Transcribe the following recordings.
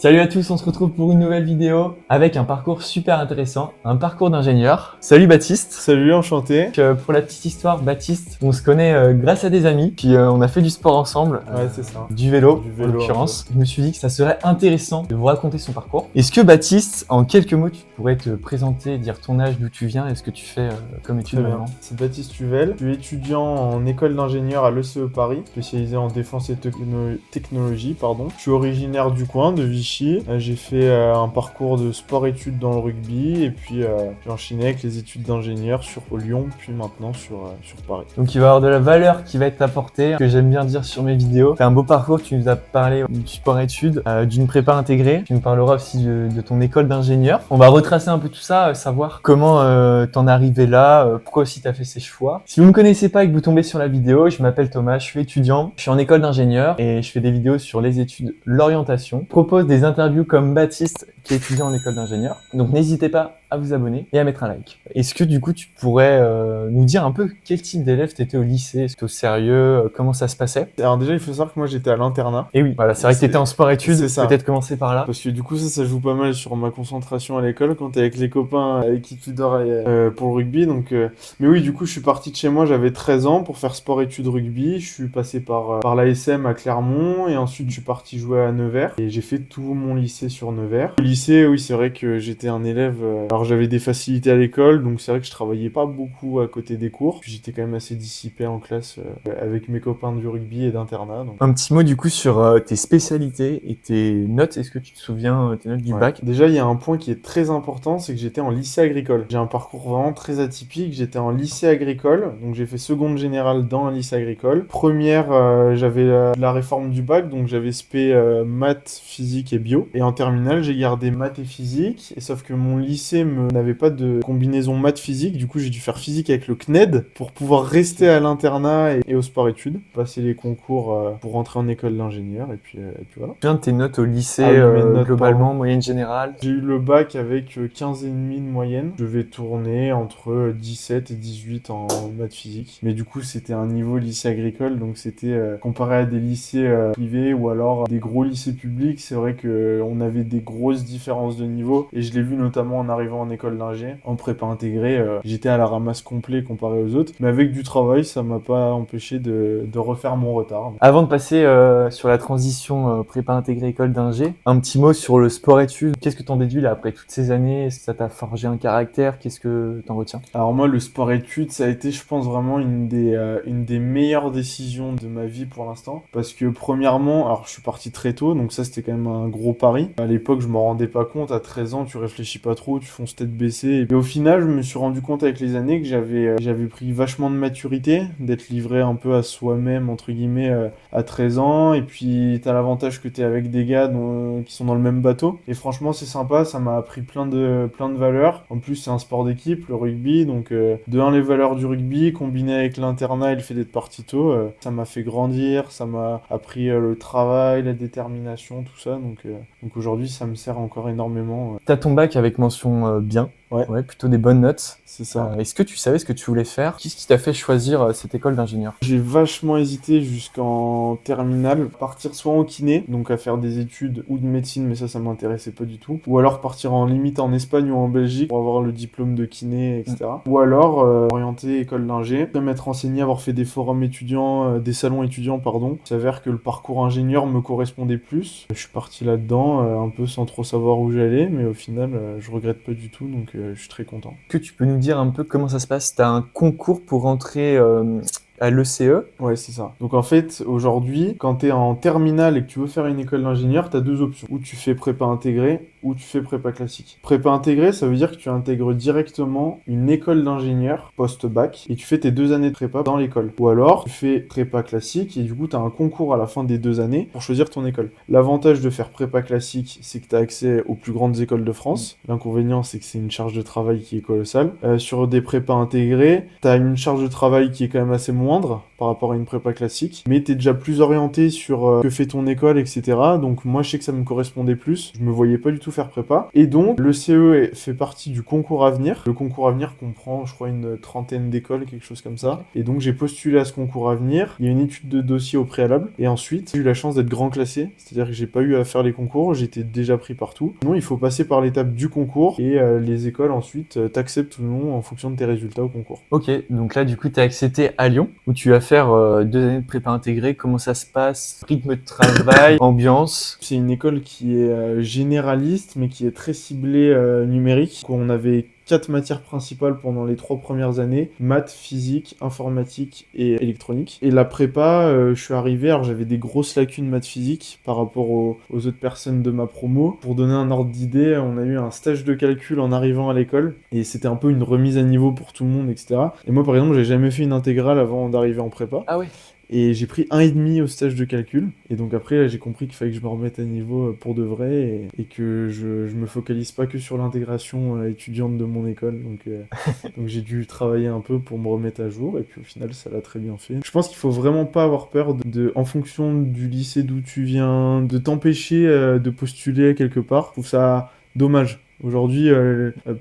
Salut à tous, on se retrouve pour une nouvelle vidéo avec un parcours super intéressant, un parcours d'ingénieur. Salut Baptiste. Salut, enchanté. Pour la petite histoire, Baptiste, on se connaît grâce à des amis, puis on a fait du sport ensemble, Ouais, c'est ça. du vélo Du en vélo, l'occurrence. Je me suis dit que ça serait intéressant de vous raconter son parcours. Est-ce que Baptiste, en quelques mots, tu pourrais te présenter, dire ton âge, d'où tu viens et ce que tu fais comme études Très bien. maintenant? C'est Baptiste Tuvel. Je suis étudiant en école d'ingénieur à l'ECE Paris, spécialisé en défense et technologie. Je suis originaire du coin, de Vichy. J'ai fait un parcours de sport-études dans le rugby et puis j'ai enchaîné avec les études d'ingénieur sur Lyon, puis maintenant sur Paris. Donc il va y avoir de la valeur qui va être apportée, que j'aime bien dire sur mes vidéos. C'est un beau parcours, tu nous as parlé du sport-études, d'une prépa intégrée. Tu nous parleras aussi de ton école d'ingénieur. On va retracer un peu tout ça, savoir comment t'en es arrivé là, pourquoi aussi t'as fait ces choix. Si vous ne me connaissez pas et que vous tombez sur la vidéo, je m'appelle Thomas, je suis étudiant, je suis en école d'ingénieur et je fais des vidéos sur les études, l'orientation. Je propose des interviews comme Baptiste qui est étudiant en école d'ingénieur. Donc n'hésitez pas à vous abonner et à mettre un like. Est-ce que du coup tu pourrais nous dire un peu quel type d'élève t'étais au lycée? Est-ce que t'étais au sérieux? Comment ça se passait? Alors déjà, il faut savoir que moi j'étais à l'internat. Et oui, voilà, c'est vrai que t'étais en sport-études, c'est ça. peut-être commencer par là. Parce que du coup ça joue pas mal sur ma concentration à l'école quand t'es avec les copains avec qui tu dors pour le rugby. Mais oui, du coup je suis parti de chez moi, j'avais 13 ans pour faire sport-études rugby. Je suis passé par l'ASM à Clermont et ensuite je suis parti jouer à Nevers. Et j'ai fait tout mon lycée sur Nevers. Au lycée, oui, c'est vrai que j'étais un élève... alors j'avais des facilités à l'école, donc c'est vrai que je travaillais pas beaucoup à côté des cours. Puis j'étais quand même assez dissipé en classe avec mes copains du rugby et d'internat. Un petit mot du coup sur tes spécialités et tes notes. Est-ce que tu te souviens tes notes du bac? Déjà, il y a un point qui est très important, c'est que j'étais en lycée agricole. J'ai un parcours vraiment très atypique. J'étais en lycée agricole, donc j'ai fait seconde générale dans un lycée agricole. Première, j'avais la réforme du bac, donc j'avais spé maths, physique et bio. Et en terminale, j'ai gardé maths et physique. Et sauf que mon lycée n'avait pas de combinaison maths-physique. Du coup, j'ai dû faire physique avec le CNED pour pouvoir rester à l'internat et au sport-études. Passer les concours pour rentrer en école d'ingénieur. Et puis voilà. Tu viens de tes notes au lycée, globalement, moyenne générale? J'ai eu le bac avec 15,5 de moyenne. Je vais tourner entre 17 et 18 en maths physique. Mais du coup, c'était un niveau lycée agricole, donc c'était comparé à des lycées privés ou alors des gros lycées publics, c'est vrai qu'on avait des grosses différences de niveau. Et je l'ai vu notamment en arrivant en école d'ingé, en prépa intégrée. J'étais à la ramasse complet comparé aux autres. Mais avec du travail, ça m'a pas empêché de refaire mon retard. Avant de passer sur la transition prépa intégrée école d'ingé, un petit mot sur le sport-études. Qu'est-ce que t'en déduis là après toutes ces années? Est-ce que ça t'a forgé un caractère? Qu'est-ce que t'en retiens? Alors moi, le sport-études, ça a été, je pense, vraiment une des meilleures décisions de ma vie pour l'instant. Parce que premièrement, alors je suis parti très tôt, donc ça c'était quand même un gros pari. À l'époque, je me rendais pas compte, à 13 ans, tu réfléchis pas trop, tu fonces tête baissée. Et au final, je me suis rendu compte avec les années que j'avais pris vachement de maturité, d'être livré un peu à soi-même, entre guillemets, à 13 ans. Et puis t'as l'avantage que t'es avec des gars qui sont dans le même bateau. Et franchement, c'est sympa, ça m'a appris plein de valeurs. En plus, c'est un sport d'équipe, le rugby, donc de un, les valeurs du rugby, combiné avec l'internat et le fait d'être parti tôt, ça m'a fait grandir, ça m'a appris le travail, la détermination, tout ça. Donc aujourd'hui, ça me sert encore énormément. T'as ton bac avec mention bien. Ouais, plutôt des bonnes notes. C'est ça. Est-ce que tu savais ce que tu voulais faire? Qu'est-ce qui t'a fait choisir cette école d'ingénieur? J'ai vachement hésité jusqu'en terminale, partir soit en kiné, donc à faire des études ou de médecine, mais ça m'intéressait pas du tout, ou alors partir en limite en Espagne ou en Belgique pour avoir le diplôme de kiné, etc. Ou alors orienter école d'ingé, m'être renseigné, avoir fait des forums étudiants, des salons étudiants, pardon. Il s'avère que le parcours ingénieur me correspondait plus. Je suis parti là-dedans, un peu sans trop savoir où j'allais, mais au final, je regrette pas du tout, donc je suis très content. Est-ce que tu peux nous dire un peu comment ça se passe? T'as un concours pour rentrer à l'ECE? Ouais, c'est ça. Donc en fait, aujourd'hui, quand t'es en terminale et que tu veux faire une école d'ingénieur, t'as deux options. Ou tu fais prépa intégrée, ou tu fais prépa classique. Prépa intégrée, ça veut dire que tu intègres directement une école d'ingénieur post-bac et tu fais tes 2 années de prépa dans l'école. Ou alors, tu fais prépa classique et du coup, t'as un concours à la fin des 2 années pour choisir ton école. L'avantage de faire prépa classique, c'est que t'as accès aux plus grandes écoles de France. L'inconvénient, c'est que c'est une charge de travail qui est colossale. Sur des prépas intégrées, t'as une charge de travail qui est quand même assez moindre, moindre par rapport à une prépa classique, mais t'es déjà plus orienté sur que fait ton école, etc. Donc moi je sais que ça me correspondait plus, je me voyais pas du tout faire prépa. Et donc le CE fait partie du concours Avenir. Le concours Avenir comprend, je crois, une trentaine d'écoles, quelque chose comme ça. Et donc j'ai postulé à ce concours Avenir, il y a une étude de dossier au préalable, et ensuite j'ai eu la chance d'être grand classé, c'est-à-dire que j'ai pas eu à faire les concours, j'étais déjà pris partout. Sinon il faut passer par l'étape du concours, et les écoles ensuite t'acceptent ou non en fonction de tes résultats au concours. Ok, donc là, du coup, tu as accepté à Lyon, où tu vas faire 2 années de prépa intégrée. Comment ça se passe? Rythme de travail, ambiance? C'est une école qui est généraliste, mais qui est très ciblée numérique. On avait 4 matières principales pendant les 3 premières années: maths, physique, informatique et électronique. Et la prépa, je suis arrivé, alors j'avais des grosses lacunes maths physique par rapport aux autres personnes de ma promo. Pour donner un ordre d'idée, on a eu un stage de calcul en arrivant à l'école, et c'était un peu une remise à niveau pour tout le monde, etc. Et moi, par exemple, j'ai jamais fait une intégrale avant d'arriver en prépa. Ah ouais. Et j'ai pris 1,5 au stage de calcul. Et donc après, là, j'ai compris qu'il fallait que je me remette à niveau pour de vrai et que je me focalise pas que sur l'intégration étudiante de mon école. Donc j'ai dû travailler un peu pour me remettre à jour. Et puis au final, ça l'a très bien fait. Je pense qu'il faut vraiment pas avoir peur en fonction du lycée d'où tu viens, de t'empêcher de postuler quelque part. Je trouve ça dommage. Aujourd'hui,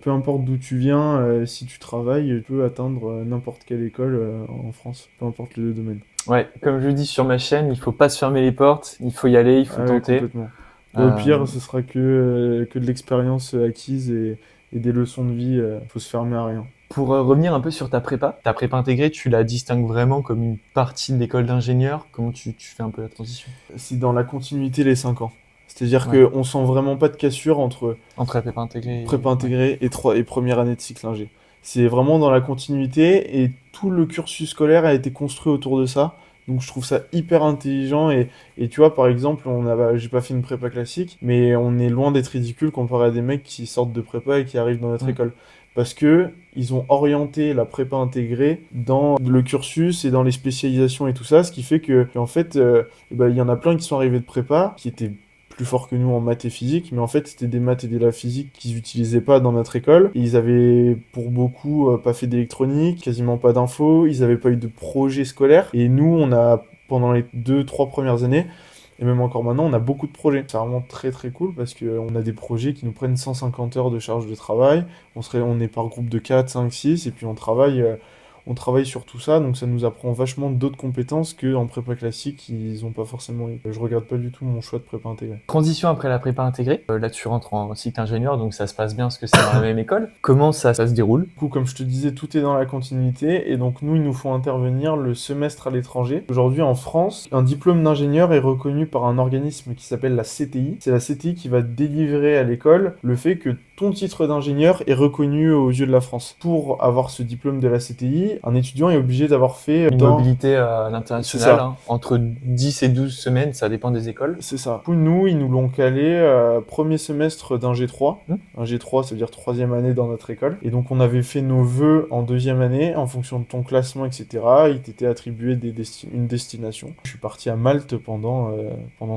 peu importe d'où tu viens, si tu travailles, tu peux atteindre n'importe quelle école en France, peu importe le domaine. Ouais, comme je dis sur ma chaîne, il faut pas se fermer les portes, il faut y aller, il faut Ah ouais, tenter. complètement. Au pire, ce sera que de l'expérience acquise et des leçons de vie. Faut se fermer à rien. Pour revenir un peu sur ta prépa intégrée, tu la distingues vraiment comme une partie de l'école d'ingénieur? Comment tu fais un peu la transition? C'est dans la continuité les 5 ans. C'est-à-dire Ouais. qu'on sent vraiment pas de cassure entre Entre la prépa intégrée et... prépa Ouais. intégrée et première année de cycle ingé. C'est vraiment dans la continuité et tout le cursus scolaire a été construit autour de ça. Donc je trouve ça hyper intelligent et tu vois, par exemple, j'ai pas fait une prépa classique, mais on est loin d'être ridicule comparé à des mecs qui sortent de prépa et qui arrivent dans notre école. Parce que ils ont orienté la prépa intégrée dans le cursus et dans les spécialisations et tout ça, ce qui fait que en fait, il y en a plein qui sont arrivés de prépa qui étaient plus forts que nous en maths et physique, mais en fait c'était des maths et de la physique qu'ils n'utilisaient pas dans notre école. Et ils avaient pour beaucoup pas fait d'électronique, quasiment pas d'infos, ils n'avaient pas eu de projet scolaire. Et nous, on a, pendant les 2-3 premières années, et même encore maintenant, on a beaucoup de projets. C'est vraiment très très cool parce qu'on a des projets qui nous prennent 150 heures de charge de travail. On est par groupe de 4, 5, 6, et puis on travaille sur tout ça, donc ça nous apprend vachement d'autres compétences qu'en prépa classique, ils ont pas forcément eu. Je regarde pas du tout mon choix de prépa intégrée. Transition après la prépa intégrée. Là, tu rentres en cycle ingénieur, donc ça se passe bien parce que c'est dans la même école. Comment ça se déroule? Du coup, comme je te disais, tout est dans la continuité, et donc nous, ils nous font intervenir le semestre à l'étranger. Aujourd'hui, en France, un diplôme d'ingénieur est reconnu par un organisme qui s'appelle la CTI. C'est la CTI qui va délivrer à l'école le fait que ton titre d'ingénieur est reconnu aux yeux de la France. Pour avoir ce diplôme de la CTI, un étudiant est obligé d'avoir fait Une mobilité à l'international, C'est ça. hein, entre 10 et 12 semaines, ça dépend des écoles. C'est ça. Du coup, nous, ils nous l'ont calé premier semestre d'un G3. Un G3, ça veut dire 3e année dans notre école. Et donc, on avait fait nos vœux en 2e année, en fonction de ton classement, etc. Il t'était attribué une destination. Je suis parti à Malte pendant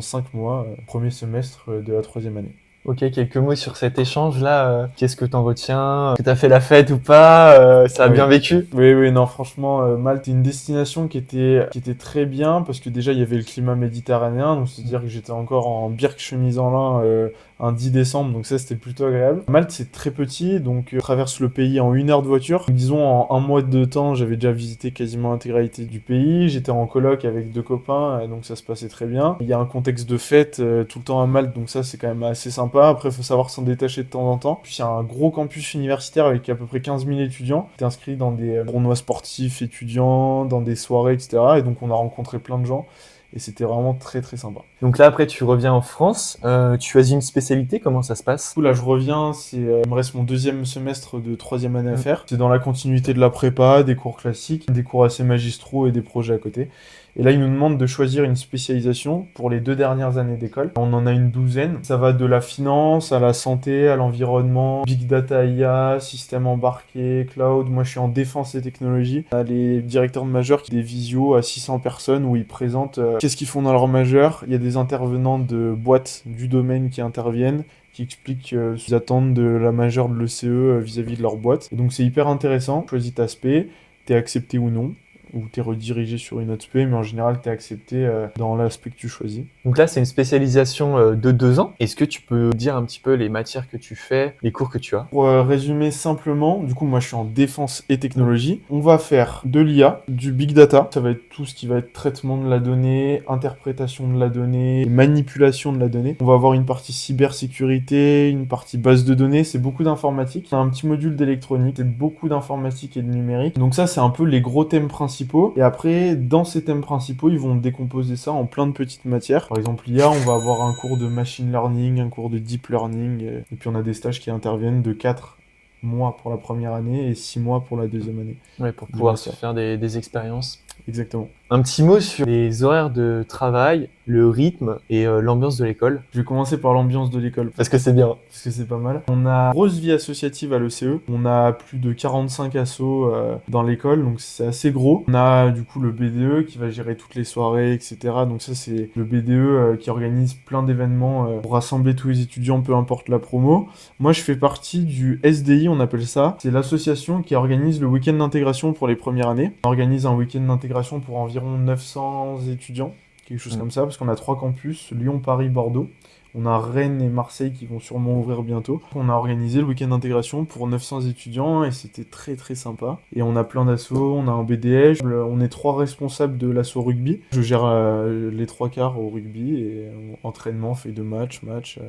5 mois, premier semestre de la 3e année. Ok, quelques mots sur cet échange-là. Qu'est-ce que t'en retiens? Que t'as fait la fête ou pas? Ça a Oui. bien vécu? Oui, non, franchement, Malte est une destination qui était très bien parce que déjà il y avait le climat méditerranéen, donc c'est-à-dire que j'étais encore en birk chemise en lin un 10 décembre, donc ça c'était plutôt agréable. Malte c'est très petit, donc on traverse le pays en 1 heure de voiture. Disons en 1 mois de temps, j'avais déjà visité quasiment l'intégralité du pays. J'étais en coloc avec 2 copains, donc ça se passait très bien. Il y a un contexte de fête tout le temps à Malte, donc ça c'est quand même assez sympa. Après, il faut savoir s'en détacher de temps en temps. Puis il y a un gros campus universitaire avec à peu près 15 000 étudiants. J'étais inscrit dans des tournois sportifs étudiants, dans des soirées, etc. Et donc on a rencontré plein de gens. Et c'était vraiment très très sympa. Donc là, après, tu reviens en France. Tu choisis une spécialité, comment ça se passe? Du coup, là, je reviens, il me reste mon 2e semestre de 3e année à faire. C'est dans la continuité de la prépa, des cours classiques, des cours assez magistraux et des projets à côté. Et là, ils nous demandent de choisir une spécialisation pour les 2 dernières années d'école. On en a une 12aine. Ça va de la finance à la santé, à l'environnement, big data IA, système embarqué, cloud. Moi, je suis en défense et technologie. On a les directeurs de majeur qui ont des visios à 600 personnes où ils présentent qu'est-ce qu'ils font dans leur majeur. Il y a des intervenants de boîtes du domaine qui interviennent, qui expliquent ce qu'ils attendent de la majeure de l'ECE vis-à-vis de leur boîte. Et donc, c'est hyper intéressant. Choisis ta spé, t'es accepté ou non. où tu es redirigé sur une autre spé, mais en général, tu es accepté dans l'aspect que tu choisis. Donc là, c'est une spécialisation de 2 ans. Est-ce que tu peux dire un petit peu les matières que tu fais, les cours que tu as? Pour résumer simplement, du coup, moi, je suis en défense et technologie. On va faire de l'IA, du big data. Ça va être tout ce qui va être traitement de la donnée, interprétation de la donnée, manipulation de la donnée. On va avoir une partie cybersécurité, une partie base de données. C'est beaucoup d'informatique. On a un petit module d'électronique. C'est beaucoup d'informatique et de numérique. Donc ça, c'est un peu les gros thèmes principaux. Et après, dans ces thèmes principaux, ils vont décomposer ça en plein de petites matières. Par exemple, l'IA, on va avoir un cours de machine learning, un cours de deep learning. Et puis on a des stages qui interviennent de 4 mois pour la première année et 6 mois pour la deuxième année. Ouais, pour pouvoir se faire des expériences. Exactement. Un petit mot sur les horaires de travail, le rythme et l'ambiance de l'école. Je vais commencer par l'ambiance de l'école. Parce que c'est bien. Parce que c'est pas mal. On a une grosse vie associative à l'ECE. On a plus de 45 assos dans l'école, donc c'est assez gros. On a du coup le BDE qui va gérer toutes les soirées, etc. Donc ça, c'est le BDE qui organise plein d'événements pour rassembler tous les étudiants, peu importe la promo. Moi, je fais partie du SDI, on appelle ça. C'est l'association qui organise le week-end d'intégration pour les premières années. On organise un week-end d'intégration pour environ 900 étudiants, quelque chose comme ça, parce qu'on a 3 campus, Lyon, Paris, Bordeaux. On a Rennes et Marseille qui vont sûrement ouvrir bientôt. On a organisé le week-end d'intégration pour 900 étudiants et c'était très très sympa. Et on a plein d'assauts, on a un BDS, on est 3 responsables de l'asso rugby. Je gère les 3 quarts au rugby et entraînement, feuille de match.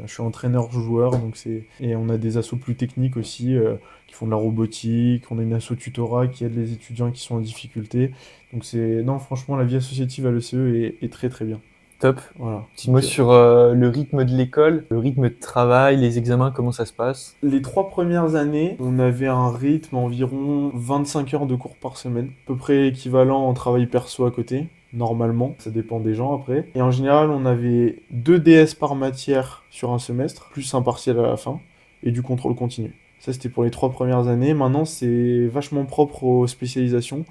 Je suis entraîneur-joueur, donc et on a des assos plus techniques aussi qui font de la robotique. On a une asso tutorat qui aide les étudiants qui sont en difficulté. Donc non, franchement, la vie associative à l'ECE est très très bien. Top. Voilà. Petit mot sur le rythme de l'école, le rythme de travail, les examens, comment ça se passe? Les 3 premières années, on avait un rythme environ 25 heures de cours par semaine, à peu près équivalent en travail perso à côté, normalement, ça dépend des gens après. Et en général, on avait 2 DS par matière sur un semestre, plus un partiel à la fin, et du contrôle continu. Ça, c'était pour les 3 premières années. Maintenant, c'est vachement propre aux spécialisations.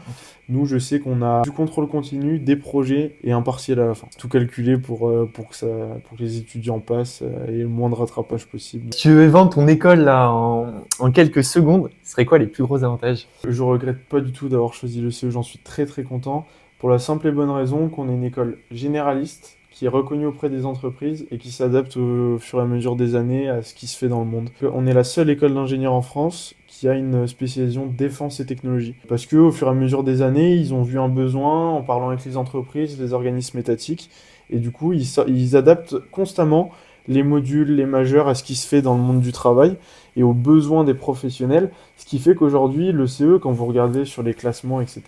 Nous, je sais qu'on a du contrôle continu, des projets et un partiel à la fin. Tout calculé pour que les étudiants passent et le moins de rattrapage possible. Si tu devais vendre ton école là en quelques secondes, ce serait quoi les plus gros avantages? Je regrette pas du tout d'avoir choisi le CE, j'en suis très très content. Pour la simple et bonne raison qu'on est une école généraliste, qui est reconnue auprès des entreprises et qui s'adapte au fur et à mesure des années à ce qui se fait dans le monde. On est la seule école d'ingénieurs en France qui a une spécialisation défense et technologie. Parce qu'au fur et à mesure des années, ils ont vu un besoin en parlant avec les entreprises, les organismes étatiques, et du coup, ils adaptent constamment les modules, les majeurs à ce qui se fait dans le monde du travail et aux besoins des professionnels, ce qui fait qu'aujourd'hui, le CE, quand vous regardez sur les classements, etc.,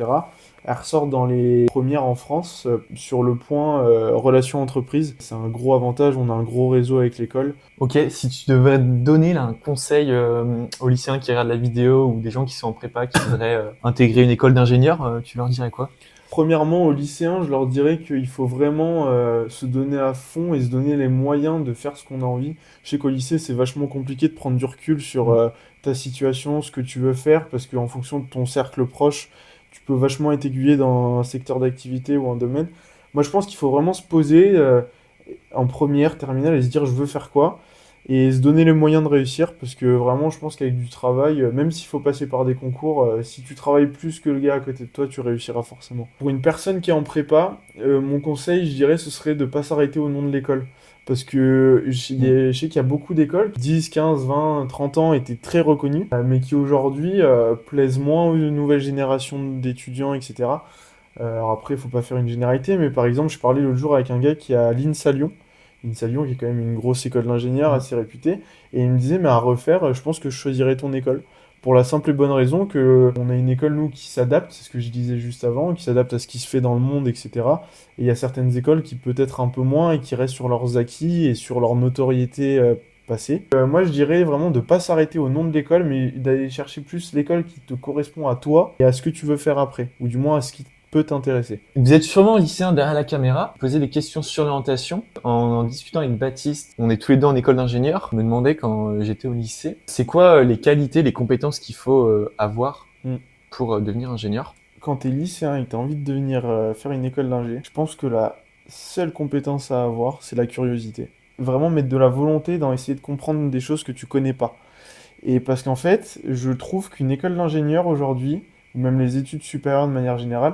elle ressort dans les premières en France sur le point relations entreprises. C'est un gros avantage, on a un gros réseau avec l'école. Ok, si tu devais donner là, un conseil aux lycéens qui regardent la vidéo ou des gens qui sont en prépa, qui voudraient intégrer une école d'ingénieur, tu leur dirais quoi? Premièrement, aux lycéens, je leur dirais qu'il faut vraiment se donner à fond et se donner les moyens de faire ce qu'on a envie. Je sais qu'au lycée, c'est vachement compliqué de prendre du recul sur ta situation, ce que tu veux faire, parce qu'en fonction de ton cercle proche, tu peux vachement être aiguillé dans un secteur d'activité ou un domaine. Moi, je pense qu'il faut vraiment se poser en première, terminale et se dire je veux faire quoi et se donner les moyens de réussir parce que vraiment, je pense qu'avec du travail, même s'il faut passer par des concours, si tu travailles plus que le gars à côté de toi, tu réussiras forcément. Pour une personne qui est en prépa, mon conseil, je dirais, ce serait de pas s'arrêter au nom de l'école. Parce que je sais qu'il y a beaucoup d'écoles, 10, 15, 20, 30 ans étaient très reconnues, mais qui aujourd'hui plaisent moins aux nouvelles générations d'étudiants, etc. Alors après, il faut pas faire une généralité, mais par exemple, je parlais l'autre jour avec un gars qui a l'INSA Lyon. l'INSA Lyon, qui est quand même une grosse école d'ingénieurs assez réputée, et il me disait, mais à refaire, je pense que je choisirais ton école. Pour la simple et bonne raison que on a une école, nous, qui s'adapte, c'est ce que je disais juste avant, qui s'adapte à ce qui se fait dans le monde, etc. Et il y a certaines écoles qui peut-être un peu moins et qui restent sur leurs acquis et sur leur notoriété passée. Moi, je dirais vraiment de pas s'arrêter au nom de l'école, mais d'aller chercher plus l'école qui te correspond à toi et à ce que tu veux faire après, ou du moins à ce qui peut t'intéresser. Vous êtes sûrement lycéen derrière la caméra, poser des questions sur l'orientation. En discutant avec Baptiste, on est tous les deux en école d'ingénieur, je me demandais quand j'étais au lycée, c'est quoi les qualités, les compétences qu'il faut avoir pour devenir ingénieur? Quand t'es lycéen et que t'as envie de devenir faire une école d'ingé, je pense que la seule compétence à avoir, c'est la curiosité. Vraiment mettre de la volonté dans essayer de comprendre des choses que tu connais pas. Et parce qu'en fait, je trouve qu'une école d'ingénieur aujourd'hui, ou même les études supérieures de manière générale,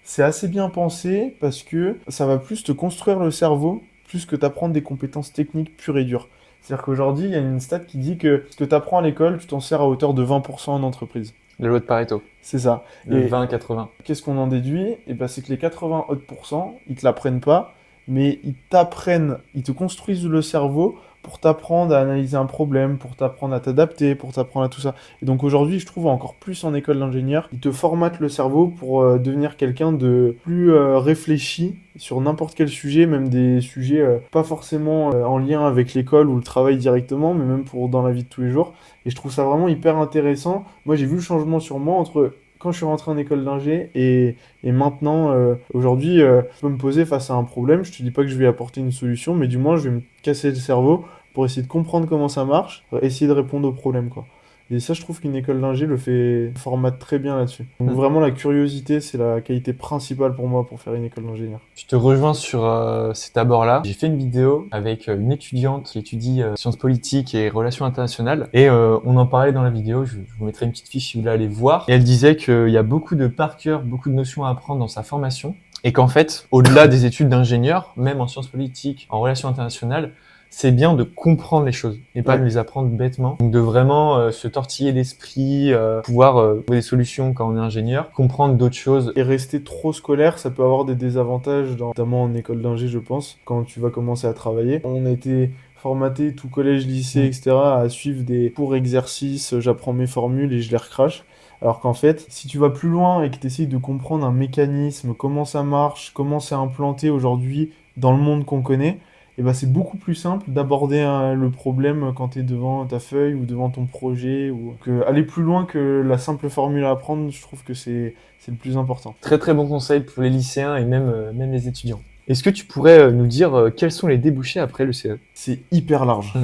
C'est assez bien pensé parce que ça va plus te construire le cerveau, plus que t'apprendre des compétences techniques pures et dures. C'est-à-dire qu'aujourd'hui, il y a une stat qui dit que ce que tu apprends à l'école, tu t'en sers à hauteur de 20% en entreprise. La loi de Pareto, C'est ça. le Et 20-80. qu'est-ce qu'on en déduit? Eh ben, c'est que les 80 autres pourcents, ils te l'apprennent pas, mais ils t'apprennent, ils te construisent le cerveau pour t'apprendre à analyser un problème, pour t'apprendre à t'adapter, pour t'apprendre à tout ça. Et donc aujourd'hui, je trouve encore plus en école d'ingénieur, ils te formatent le cerveau pour devenir quelqu'un de plus réfléchi sur n'importe quel sujet, même des sujets pas forcément en lien avec l'école ou le travail directement, mais même pour dans la vie de tous les jours. Et je trouve ça vraiment hyper intéressant. Moi, j'ai vu le changement sur moi entre quand je suis rentré en école d'ingé et maintenant, aujourd'hui, je peux me poser face à un problème. Je te dis pas que je vais apporter une solution, mais du moins, je vais me casser le cerveau pour essayer de comprendre comment ça marche, essayer de répondre au problème, quoi. Et ça, je trouve qu'une école d'ingé le fait, formate très bien là-dessus. Donc vraiment, la curiosité, c'est la qualité principale pour moi pour faire une école d'ingénieur. Je te rejoins sur cet abord-là. J'ai fait une vidéo avec une étudiante qui étudie sciences politiques et relations internationales. Et on en parlait dans la vidéo, je vous mettrai une petite fiche si vous voulez aller voir. Et elle disait qu'il y a beaucoup de par cœur, beaucoup de notions à apprendre dans sa formation. Et qu'en fait, au-delà des études d'ingénieur, même en sciences politiques, en relations internationales, c'est bien de comprendre les choses et pas Ouais. de les apprendre bêtement. Donc de vraiment se tortiller l'esprit, pouvoir trouver des solutions quand on est ingénieur, comprendre d'autres choses. Et rester trop scolaire, ça peut avoir des désavantages, notamment en école d'ingé, je pense, quand tu vas commencer à travailler. On a été formaté, tout collège, lycée, etc., à suivre des cours exercices, j'apprends mes formules et je les recrache. Alors qu'en fait, si tu vas plus loin et que tu essayes de comprendre un mécanisme, comment ça marche, comment c'est implanté aujourd'hui dans le monde qu'on connaît, et ben c'est beaucoup plus simple d'aborder le problème quand tu es devant ta feuille ou devant ton projet. Ou que aller plus loin que la simple formule à apprendre, je trouve que c'est le plus important. Très très bon conseil pour les lycéens et même les étudiants. Est-ce que tu pourrais nous dire quels sont les débouchés après le CE? C'est hyper large. Mm.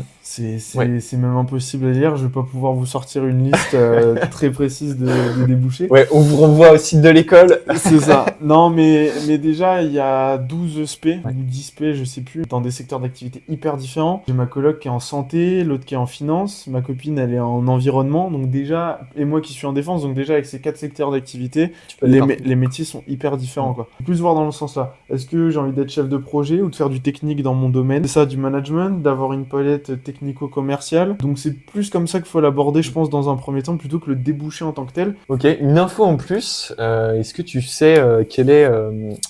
Ouais. C'est même impossible à lire. Je vais pas pouvoir vous sortir une liste très précise de débouchés. Ouais, on vous renvoie au site de l'école. C'est ça. Non, mais déjà, il y a 12 SP Ouais. ou 10 SP, je sais plus, dans des secteurs d'activité hyper différents. J'ai ma coloc qui est en santé, l'autre qui est en finance, ma copine, elle est en environnement. Donc déjà, et moi qui suis en défense, donc déjà avec ces 4 secteurs d'activité, Tu peux aller partout. les métiers sont hyper différents, quoi. Faut plus voir dans le sens là. Est-ce que j'ai envie d'être chef de projet ou de faire du technique dans mon domaine? C'est ça, du management, d'avoir une palette technico-commerciale. Donc c'est plus comme ça qu'il faut l'aborder, je pense, dans un premier temps, plutôt que le déboucher en tant que tel. Ok, une info en plus. Est-ce que tu sais quel est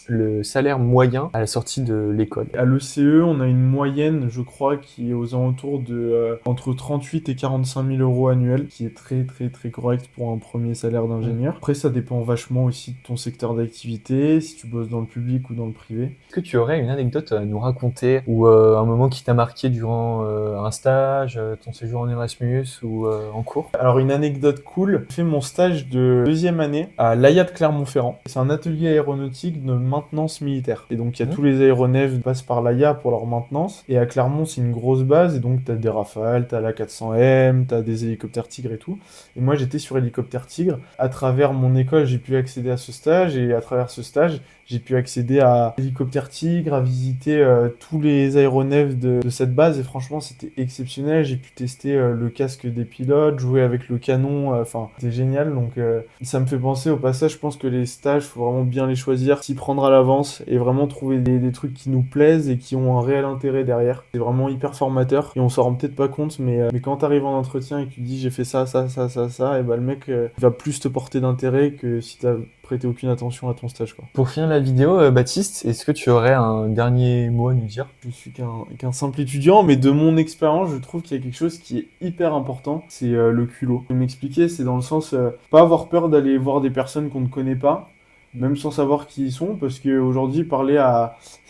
le salaire moyen à la sortie de l'école? À l'ECE, on a une moyenne, je crois, qui est aux alentours de entre 38 et 45 000 euros annuels, qui est très très très correct pour un premier salaire d'ingénieur. Après, ça dépend vachement aussi de ton secteur d'activité, si tu bosses dans le public ou dans le privé. Est-ce que tu aurais une anecdote à nous raconter ou un moment qui t'a marqué durant un stage, ton séjour en Erasmus ou en cours? Alors, une anecdote cool, j'ai fait mon stage de deuxième année à l'AIA de Clermont-Ferrand. C'est un atelier aéronautique de maintenance militaire. Et donc, il y a tous les aéronefs qui passent par l'AIA pour leur maintenance. Et à Clermont, c'est une grosse base. Et donc, t'as des Rafales, t'as la 400M, t'as des hélicoptères Tigre et tout. Et moi, j'étais sur hélicoptère Tigre. À travers mon école, j'ai pu accéder à ce stage. Et à travers ce stage, j'ai pu accéder à hélicoptère Tigre, à visiter tous les aéronefs de cette base. Et franchement, c'était exceptionnel. J'ai pu tester le casque des pilotes, jouer avec le canon. Enfin, c'était génial. Donc, ça me fait penser au passage. Je pense que les stages, faut vraiment bien les choisir, s'y prendre à l'avance et vraiment trouver des trucs qui nous plaisent et qui ont un réel intérêt derrière. C'est vraiment hyper formateur et on s'en rend peut-être pas compte, mais quand t'arrives en entretien et que tu dis j'ai fait ça, et bah le mec va plus te porter d'intérêt que si t'as prêté aucune attention à ton stage, quoi. Pour finir la vidéo, Baptiste, est-ce que tu aurais un dernier mot à nous dire? Je suis qu'un simple étudiant, mais de mon expérience, je trouve qu'il y a quelque chose qui est hyper important, c'est le culot. Je vais m'expliquer, c'est dans le sens, pas avoir peur d'aller voir des personnes qu'on ne connaît pas, même sans savoir qui ils sont, parce qu'aujourd'hui,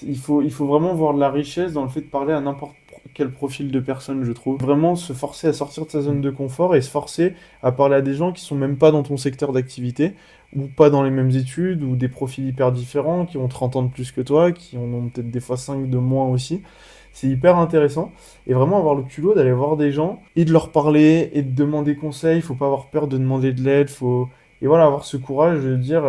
il faut vraiment voir de la richesse dans le fait de parler à n'importe quel profil de personne, je trouve. Vraiment se forcer à sortir de sa zone de confort et se forcer à parler à des gens qui sont même pas dans ton secteur d'activité, ou pas dans les mêmes études, ou des profils hyper différents, qui ont 30 ans de plus que toi, qui en ont peut-être des fois 5 de moins aussi. C'est hyper intéressant. Et vraiment avoir le culot d'aller voir des gens et de leur parler et de demander conseil. Faut pas avoir peur de demander de l'aide. Et voilà, avoir ce courage de dire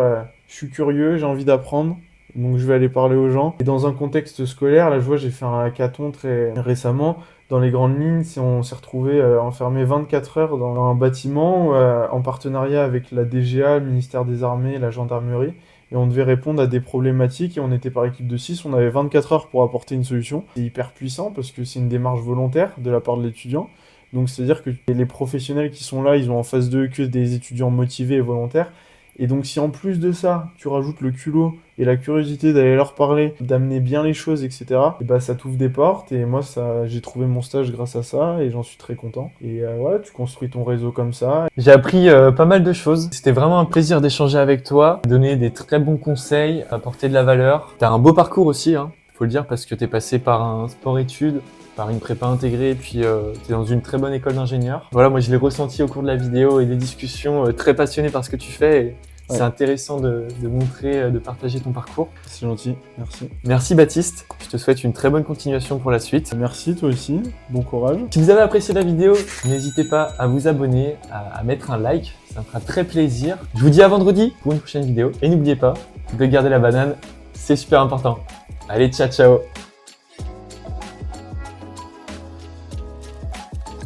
je suis curieux, j'ai envie d'apprendre. Donc je vais aller parler aux gens. Et dans un contexte scolaire, là je vois, j'ai fait un hackathon très récemment. Dans les grandes lignes, si on s'est retrouvé enfermé 24 heures dans un bâtiment en partenariat avec la DGA, le ministère des Armées, la gendarmerie. et on devait répondre à des problématiques et on était par équipe de 6, on avait 24 heures pour apporter une solution. C'est hyper puissant parce que c'est une démarche volontaire de la part de l'étudiant. Donc c'est-à-dire que les professionnels qui sont là, ils ont en face d'eux que des étudiants motivés et volontaires. Et donc si en plus de ça, tu rajoutes le culot et la curiosité d'aller leur parler, d'amener bien les choses, etc., et bah ça t'ouvre des portes. Et moi, j'ai trouvé mon stage grâce à ça et j'en suis très content. Et ouais, tu construis ton réseau comme ça. J'ai appris pas mal de choses. C'était vraiment un plaisir d'échanger avec toi, donner des très bons conseils, apporter de la valeur. T'as un beau parcours aussi, hein, faut le dire, parce que t'es passé par un sport-études, par une prépa intégrée, et puis t'es dans une très bonne école d'ingénieur. Voilà, moi je l'ai ressenti au cours de la vidéo et des discussions, très passionné par ce que tu fais. Et c'est intéressant de montrer, de partager ton parcours. C'est gentil, merci. Merci Baptiste, je te souhaite une très bonne continuation pour la suite. Merci toi aussi, bon courage. Si vous avez apprécié la vidéo, n'hésitez pas à vous abonner, à mettre un like, ça me fera très plaisir. Je vous dis à vendredi pour une prochaine vidéo. Et n'oubliez pas de garder la banane, c'est super important. Allez, ciao ciao.